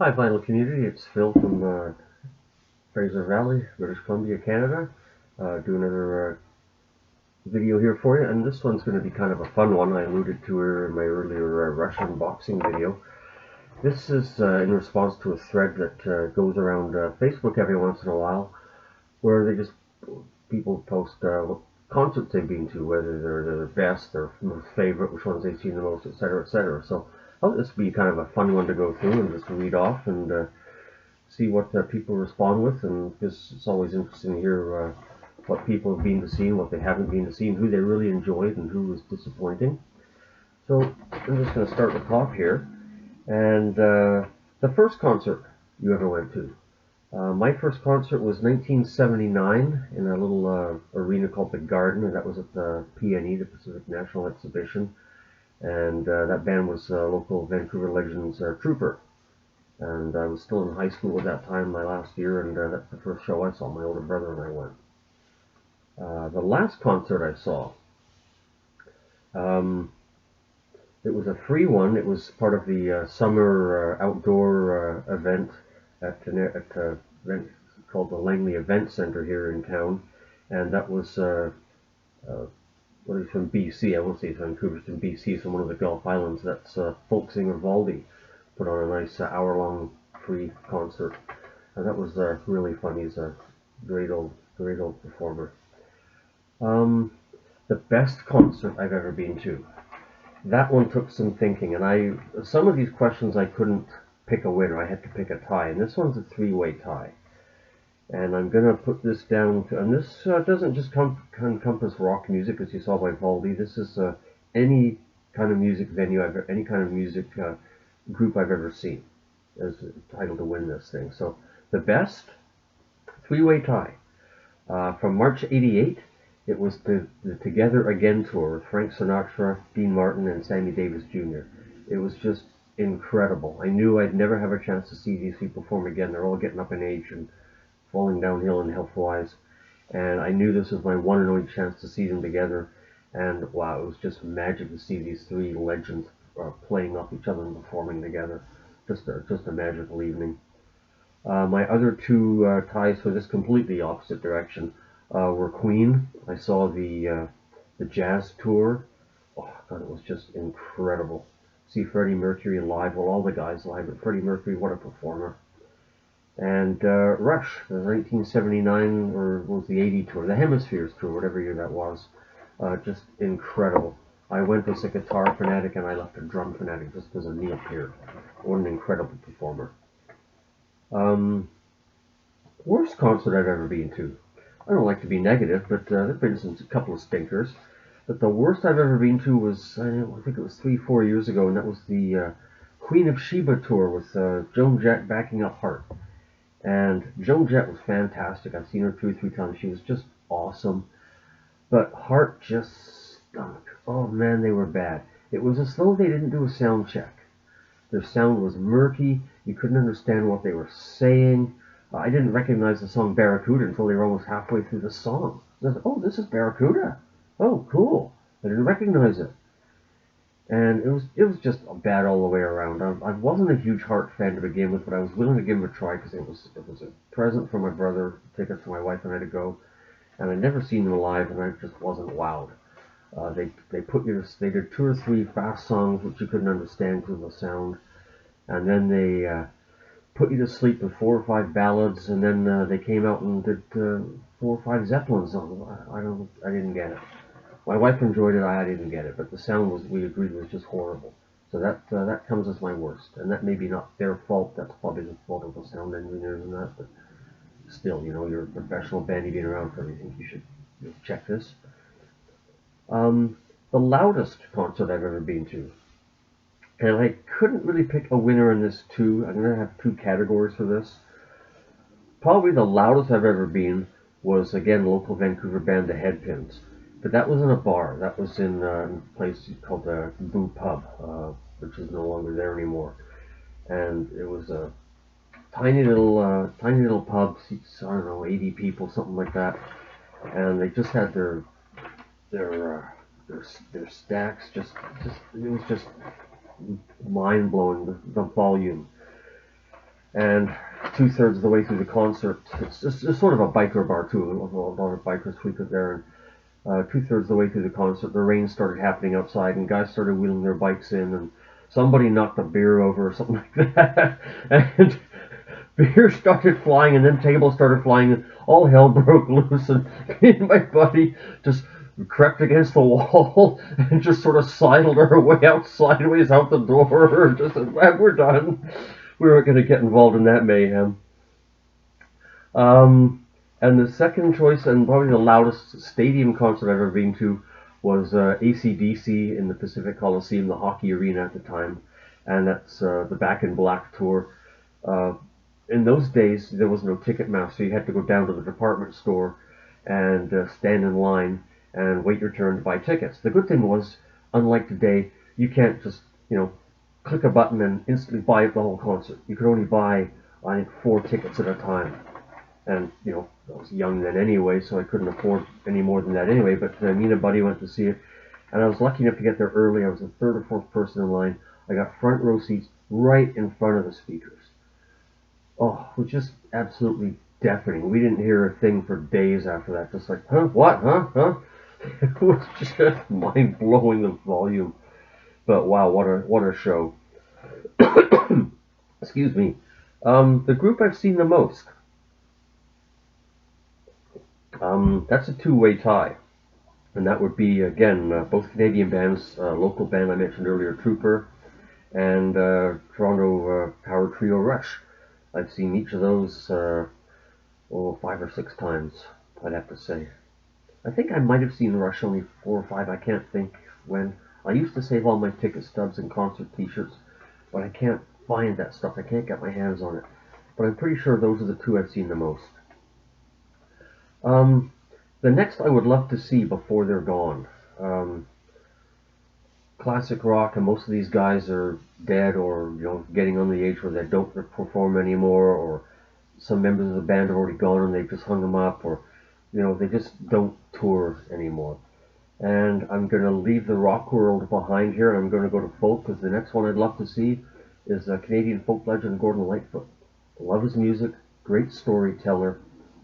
Hi, Vinyl Community. It's Phil from Fraser Valley, British Columbia, Canada. Doing another video here for you, and this one's going to be kind of a fun one. I alluded to her in my earlier Russian boxing video. This is in response to a thread that goes around Facebook every once in a while, where people post what concerts they've been to, whether they're their best, their most favorite, which ones they've seen the most, etc., etc. So I'll just be kind of a fun one to go through and just read off and see what people respond with, and because it's always interesting to hear what people have been to see, what they haven't been to see, and who they really enjoyed and who was disappointing. So I'm just going to start the top here. And the first concert you ever went to? My first concert was 1979 in a little arena called the Garden, and that was at the PNE, the Pacific National Exhibition. And that band was local Vancouver Legends Trooper. And I was still in high school at that time, my last year, and that's the first show I saw. My older brother and I went. The last concert I saw, um, it was a free one. It was part of the summer outdoor event at called the Langley Event Center here in town, and that was well, he's from BC. I won't say he's Vancouver. He's from BC, so one of the Gulf Islands. That's folk singer Valdi put on a nice hour-long free concert. That was really fun. He's a great old performer. Um, the best concert I've ever been to. That one took some thinking, and some of these questions I couldn't pick a winner. I had to pick a tie, and this one's a three-way tie. And I'm gonna put this down to, and this doesn't just encompass rock music, as you saw by Valdi. This is any kind of music venue any kind of music group I've ever seen as entitled to win this thing. So the best three-way tie from March '88. It was the Together Again tour with Frank Sinatra, Dean Martin, and Sammy Davis Jr. It was just incredible. I knew I'd never have a chance to see these people perform again. They're all getting up in age and falling downhill in health-wise, and I knew this was my one and only chance to see them together. And wow, it was just magic to see these three legends playing off each other and performing together. Just a magical evening. My other two ties for this completely opposite direction were Queen. I saw the jazz tour. Oh God, it was just incredible. See Freddie Mercury live, well, all the guys live, but Freddie Mercury, what a performer. And Rush, the 1979 or was the 80 tour, the Hemispheres tour, whatever year that was, just incredible. I went as a guitar fanatic and I left a drum fanatic just because of Neil Peart. What an incredible performer. Um, Worst concert I've ever been to. I don't like to be negative, but there've been a couple of stinkers. But the worst I've ever been to was, I think it was 3, 4 years ago, and that was the Queen of Sheba tour with Joan Jett backing up Heart. And Joan Jett was fantastic. I've seen her 2 or 3 times. She was just awesome. But Heart just stunk. Oh man, they were bad. It was as though they didn't do a sound check. Their sound was murky. You couldn't understand what they were saying. I didn't recognize the song Barracuda until they were almost halfway through the song. I was like, oh, this is Barracuda. Oh, cool. I didn't recognize it. And it was just bad all the way around. I wasn't a huge Heart fan to begin with, but I was willing to give him a try because it was a present from my brother, tickets for my wife and I to go, and I'd never seen them live, and I just wasn't wowed. They did 2 or 3 fast songs which you couldn't understand because of the sound, and then they put you to sleep with 4 or 5 ballads, and then they came out and did 4 or 5 Zeppelin songs. I didn't get it. My wife enjoyed it. I didn't get it, but the sound we agreed was just horrible. So that comes as my worst, and that may be not their fault. That's probably the fault of the sound engineers and that. But still, you're a professional band. You've been around for everything. You should check this. The loudest concert I've ever been to, and I couldn't really pick a winner in this too. I'm gonna have 2 categories for this. Probably the loudest I've ever been was, again, local Vancouver band, the Headpins. But that was in a bar. That was in a place called the Boo Pub, which is no longer there anymore. And it was a tiny little pub, seats, I don't know, 80 people, something like that. And they just had their uh, their stacks. It was just mind blowing, the volume. And 2/3 of the way through the concert, it's sort of a biker bar too. A lot of bikers frequent there. And 2/3 of the way through the concert, the rain started happening outside, and guys started wheeling their bikes in, and somebody knocked a beer over or something like that, and beer started flying, and then tables started flying, and all hell broke loose, and me and my buddy just crept against the wall and just sort of sidled our way out sideways out the door. Just said, "Well, we're done." We weren't going to get involved in that mayhem. Um, and the second choice, and probably the loudest stadium concert I've ever been to, was AC/DC in the Pacific Coliseum, the hockey arena at the time. And that's the Back in Black tour. Uh, in those days, there was no Ticketmaster. You had to go down to the department store and stand in line and wait your turn to buy tickets. The good thing was, unlike today, you can't just, click a button and instantly buy the whole concert. You could only buy, I think, 4 tickets at a time. And, I was young then anyway, so I couldn't afford any more than that anyway. But me and a buddy went to see it, and I was lucky enough to get there early. I was the third or fourth person in line. I got front row seats right in front of the speakers. Oh, it was just absolutely deafening. We didn't hear a thing for days after that. Just like, huh, what, huh? It was just mind blowing, the volume. But wow, what a show. Excuse me. The group I've seen the most. That's a two-way tie, and that would be again both Canadian bands. Local band I mentioned earlier, Trooper, and Toronto power trio Rush. I've seen each of those 5 or 6 times. I'd have to say. I think I might have seen Rush only 4 or 5. I can't think when. I used to save all my ticket stubs and concert T-shirts, but I can't find that stuff. I can't get my hands on it. But I'm pretty sure those are the two I've seen the most. Um, the next I would love to see before they're gone. Um, Classic rock, and most of these guys are dead or getting on the age where they don't perform anymore, or some members of the band are already gone and they've just hung them up, or they just don't tour anymore. And I'm going to leave the rock world behind here, and I'm going to go to folk, because the next one I'd love to see is Canadian folk legend Gordon Lightfoot. Love his music, great storyteller,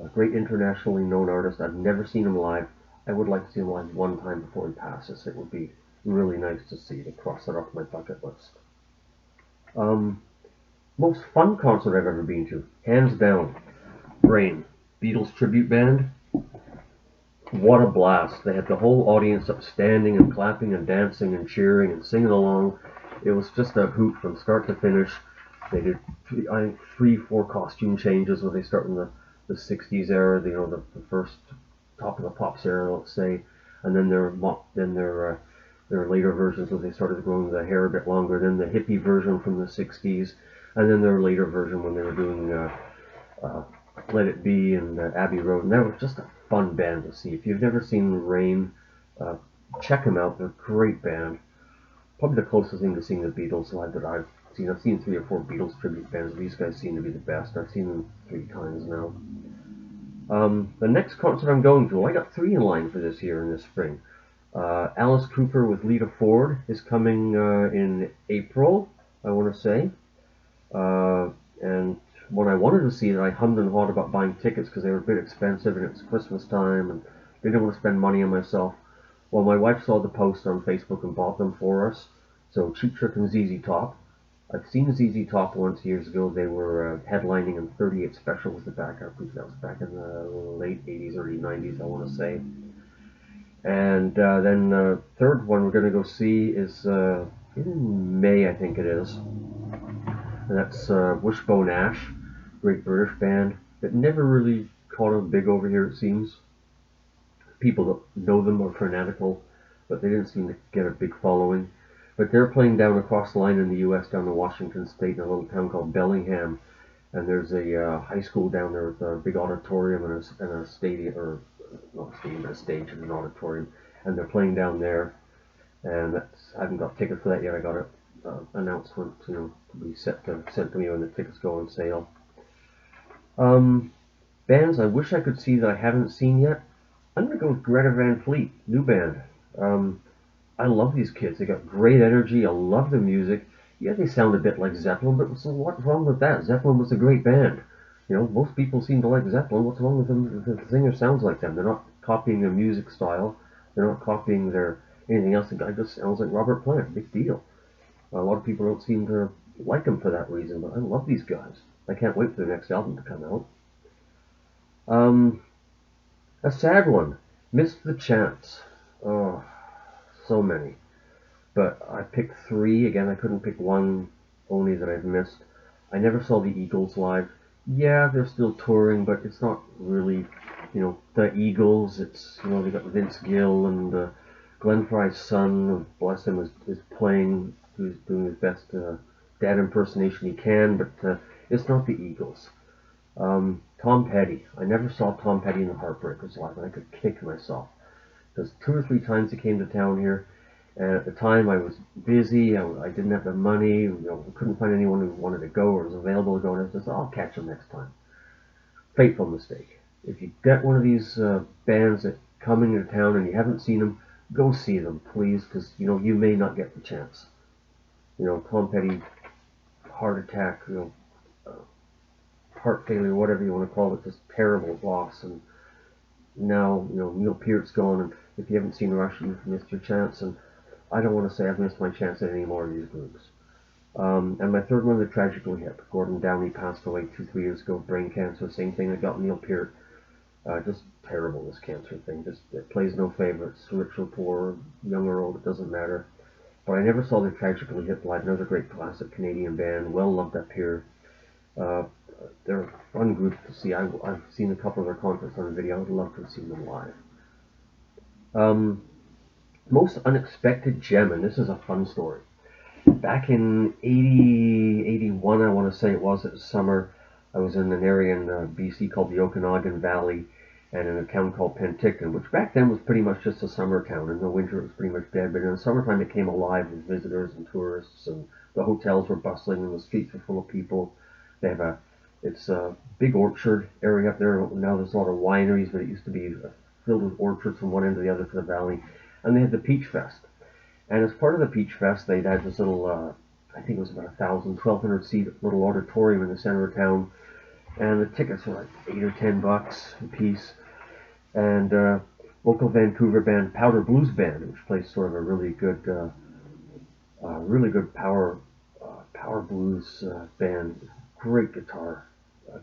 a great internationally known artist. I've never seen him live. I would like to see him live one time before he passes. It would be really nice to see, to cross that off my bucket list. Um, Most fun concert I've ever been to, hands down, Rain, Beatles tribute band. What a blast! They had the whole audience up standing and clapping and dancing and cheering and singing along. It was just a hoot from start to finish. They did, I think, 3, 4 costume changes where they start in the 60s era, the first top of the pops era, let's say, and then their later versions where they started growing the hair a bit longer, then the hippie version from the 60s, and then their later version when they were doing uh, Let It Be and Abbey Road. And that was just a fun band to see. If you've never seen Rain, uh, check them out. They're a great band. Probably the closest thing to seeing the Beatles live that I've seen. I've seen 3 or 4 Beatles tribute bands. These guys seem to be the best. I've seen them 3 times now. The next concert I'm going to, I got 3 in line for this year in the spring. Alice Cooper with Lita Ford is coming in April, I want to say. And when I wanted to see it, I hummed and hawed about buying tickets because they were a bit expensive and it's Christmas time and I didn't want to spend money on myself. Well, my wife saw the post on Facebook and bought them for us. So Cheap Trick and ZZ Top. I've seen ZZ Top once years ago. They were headlining in 38 Special was the backup group. That was back in the late 80s, early 90s, I want to say. And then third one we're going to go see is in May, I think it is. And that's Wishbone Ash, great British band that never really caught on big over here, it seems. People that know them are fanatical, but they didn't seem to get a big following. But they're playing down across the line in the U.S., down in Washington State, in a little town called Bellingham. And there's a high school down there with a big auditorium and a stadium, or not a stadium, but a stage and an auditorium. And they're playing down there. And I haven't got tickets for that yet. I got an announcement, to be sent to me when the tickets go on sale. Bands I wish I could see that I haven't seen yet. I'm going to go with Greta Van Fleet, new band. I love these kids. They got great energy. I love the music. Yeah, they sound a bit like Zeppelin, but so what's wrong with that? Zeppelin was a great band. You know, most people seem to like Zeppelin. What's wrong with them? The singer sounds like them. They're not copying their music style. They're not copying their anything else. The guy just sounds like Robert Plant. Big deal. A lot of people don't seem to like him for that reason, but I love these guys. I can't wait for the next album to come out. Um, a sad one. Missed the chance. Oh, so many. But I picked three. Again, I couldn't pick one only that I've missed. I never saw the Eagles live. Yeah, they're still touring, but it's not really, the Eagles. It's, they got Vince Gill and Glenn Fry's son, bless him, is playing. He's doing his best dad impersonation he can, but it's not the Eagles. Tom Petty. I never saw Tom Petty and the Heartbreakers live, and I could kick myself. Because 2 or 3 times he came to town here, and at the time I was busy, I didn't have the money, couldn't find anyone who wanted to go or was available to go, and I just, I'll catch him next time. Fateful mistake. If you get one of these bands that come into town and you haven't seen them, go see them, please, because, you may not get the chance. Tom Petty, heart attack, uh, heart failure, whatever you want to call it, just terrible loss, and now, Neil Peart's gone, and if you haven't seen Rush, you've missed your chance, and I don't want to say I've missed my chance at any more of these groups. And my third one, the Tragically Hip. Gordon Downey passed away 2-3 years ago, brain cancer, same thing that got Neil Peart. Just terrible, this cancer thing. Just, it plays no favorites, rich or poor, young or old, it doesn't matter. But I never saw the Tragically Hip live. Another great classic Canadian band, well loved up here. Uh, they're a fun group to see. I've seen a couple of their concerts on video. I would love to have seen them live. Most unexpected gem, and this is a fun story. Back in 80, 81, I want to say it was summer, I was in an area in BC called the Okanagan Valley, and in a town called Penticton, which back then was pretty much just a summer town. In the winter it was pretty much dead, but in the summertime it came alive with visitors and tourists, and the hotels were bustling, and the streets were full of people. It's a big orchard area up there. Now there's a lot of wineries, but it used to be filled with orchards from one end to the other for the valley. And they had the Peach Fest. And as part of the Peach Fest, they'd had this little, I think it was about 1,200 seat little auditorium in the center of town. And the tickets were like $8 or $10 a piece. And local Vancouver band, Powder Blues Band, which plays sort of a really good power blues band. Great guitar.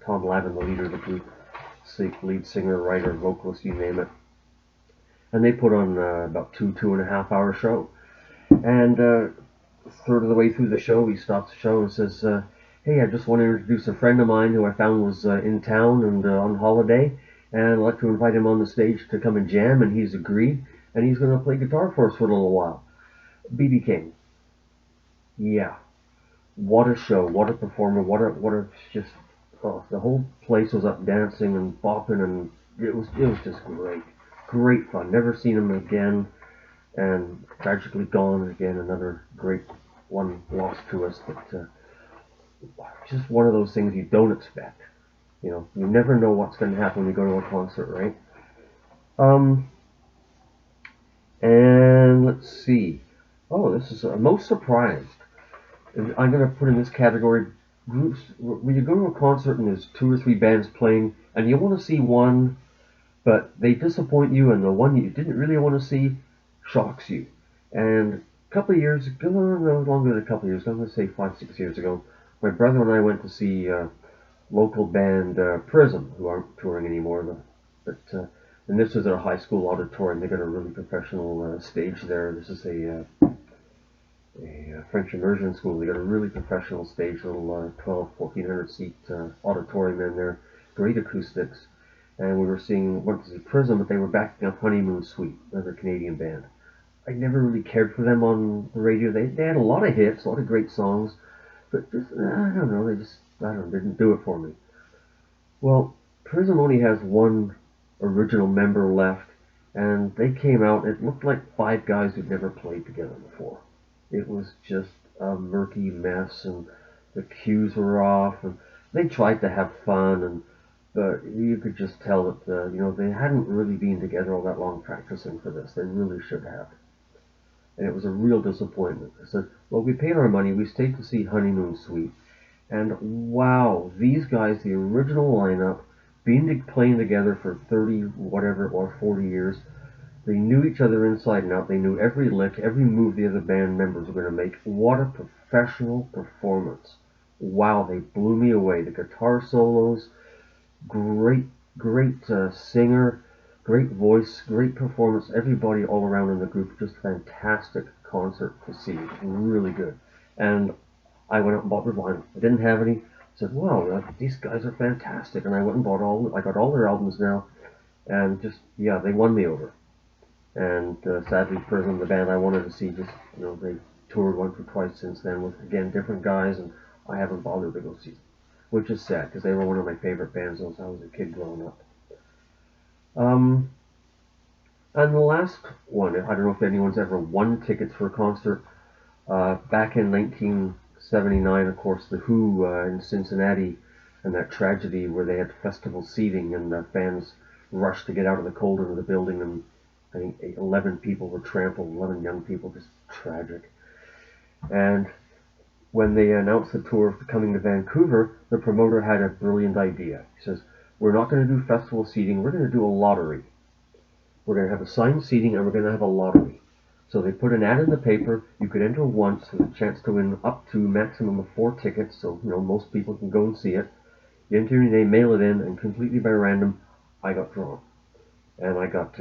Tom Lavin, the leader of the group, lead singer, writer, vocalist, you name it. And they put on about 2.5 hour show. And third of the way through the show, he stops the show and says, hey, I just want to introduce a friend of mine who I found was in town and on holiday, and I'd like to invite him on the stage to come and jam, and he's agreed, and he's going to play guitar for us for a little while. B.B. King. Yeah. What a show, what a performer, just, the whole place was up dancing and bopping, and it was just great. Great fun. Never seen him again, and tragically gone again. Another great one lost to us, but just one of those things you don't expect. You never know what's going to happen when you go to a concert, right? And let's see. Oh, this is most surprised. I'm going to put in this category groups. When you go to a concert and there's 2 or 3 bands playing, and you want to see one, but they disappoint you, and the one you didn't really want to see shocks you. And a couple of years ago, no longer than a couple of years ago, I'm going to say 5-6 years ago, my brother and I went to see local band Prism, who aren't touring anymore, and this is at a high school auditorium. They got a really professional stage there. This is a French immersion school. They got a really professional stage, little 1,400 seat auditorium in there, great acoustics. And we went to see Prism, but they were backing up Honeymoon Suite, another Canadian band. I never really cared for them on the radio. They had a lot of hits, a lot of great songs, but just, I don't know, didn't do it for me. Well, Prism only has one original member left, and they came out, it looked like 5 guys who'd never played together before. It was just a murky mess, and the cues were off, and they tried to have fun, but you could just tell that they hadn't really been together all that long practicing for this. They really should have. and it was a real disappointment. I said, well, we paid our money, we stayed to see Honeymoon Suite, and wow, these guys, the original lineup, playing together for 30 whatever or 40 years, they knew each other inside and out. They knew every lick, every move the other band members were going to make. What a professional performance. Wow, they blew me away. The guitar solos, great, great singer, great voice, great performance. Everybody all around in the group, just fantastic concert to see. Really good. And I went out and bought their vinyl. I didn't have any. I said, wow, these guys are fantastic. And I went and I got all their albums now. And just, yeah, they won me over. And sadly, for them, the band I wanted to see, just, they toured once or twice since then with, again, different guys, and I haven't bothered to go see them, which is sad because they were one of my favorite bands since I was a kid growing up. Um, and the last one, I don't know if anyone's ever won tickets for a concert. Back in 1979, of course, The Who in Cincinnati, and that tragedy where they had festival seating and the fans rushed to get out of the cold into the building, and I think 11 people were trampled, 11 young people, just tragic. And when they announced the tour coming to Vancouver, the promoter had a brilliant idea. He says, we're not going to do festival seating, we're going to do a lottery. We're going to have assigned seating and we're going to have a lottery. So they put an ad in the paper, you could enter once with a chance to win up to a maximum of 4 tickets, so most people can go and see it. You enter your name, mail it in, and completely by random, I got drawn. And I got,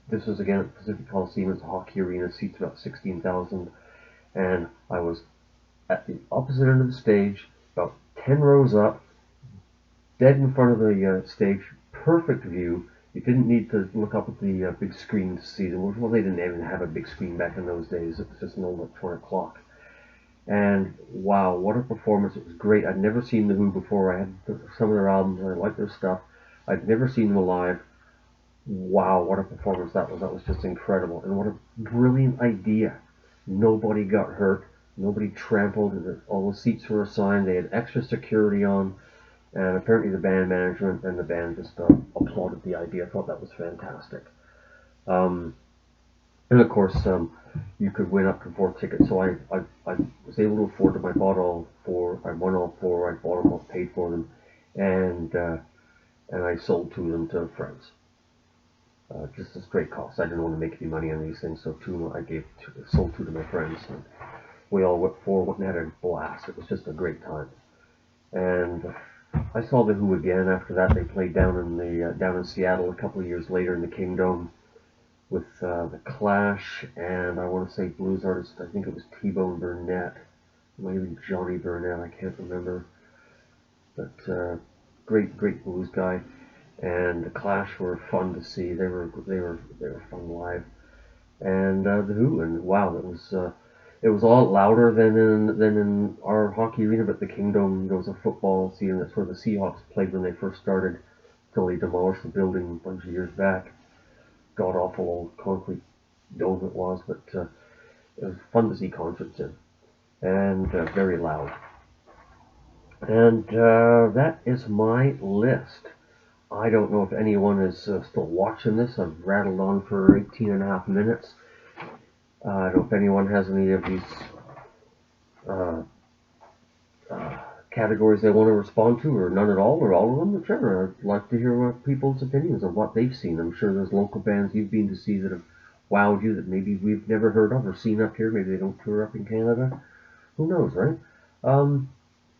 this was again at Pacific Coliseum, it's a hockey arena, seats about 16,000, and I was at the opposite end of the stage, about 10 rows up, dead in front of the stage, perfect view. You didn't need to look up at the big screen to see them. Well, they didn't even have a big screen back in those days. It was just an old electronic clock. And wow, what a performance. It was great. I'd never seen The Who before. I had some of their albums, and I liked their stuff. I'd never seen them alive. Wow, what a performance that was. That was just incredible. And what a brilliant idea. Nobody got hurt. Nobody trampled. All the seats were assigned. They had extra security on. And apparently the band management and the band just applauded the idea. I thought that was fantastic. And of course, you could win up to 4 tickets. So I was able to afford them. I bought all 4. I won all 4. I bought them all, paid for them, and I sold 2 of them to friends. Just a straight cost. I didn't want to make any money on these things, so 2 I sold 2 to my friends. And we all went and had a blast. It was just a great time. And I saw The Who again after that. They played down in Seattle a couple of years later in the Kingdome with the Clash, and I want to say blues artist. I think it was T-Bone Burnett, maybe Johnny Burnett. I can't remember, but great blues guy. And the Clash were fun to see. They were fun live. And The Who, and wow, it was a lot louder than in our hockey arena, but the Kingdome, there was a football scene. That's where the Seahawks played when they first started, until they demolished the building a bunch of years back. God awful old concrete dome it was, but it was fun to see concerts in, and very loud. And that is my list. I don't know if anyone is still watching this. I've rattled on for 18 and a half minutes. I don't know if anyone has any of these categories they want to respond to, or none at all, or all of them, whichever. I'd like to hear people's opinions on what they've seen. I'm sure there's local bands you've been to see that have wowed you that maybe we've never heard of or seen up here. Maybe they don't tour up in Canada. Who knows, right? And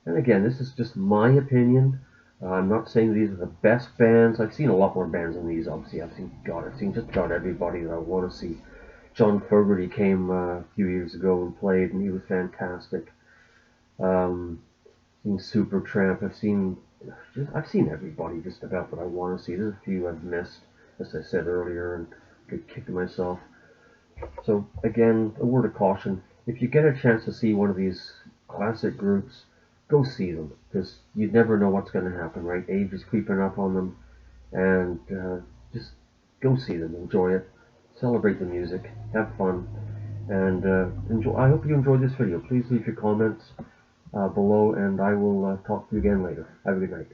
again, this is just my opinion. I'm not saying these are the best bands. I've seen a lot more bands than these, obviously. I've seen just about everybody that I want to see. John Fogerty came a few years ago and played, and he was fantastic. Seen Supertramp. I've seen everybody just about that I want to see. There's a few I've missed, as I said earlier, and get kicked myself. So again, a word of caution: if you get a chance to see one of these classic groups, go see them, because you never know what's going to happen, right? Age is creeping up on them, and just go see them, enjoy it, celebrate the music, have fun, and enjoy. I hope you enjoyed this video. Please leave your comments below, and I will talk to you again later. Have a good night.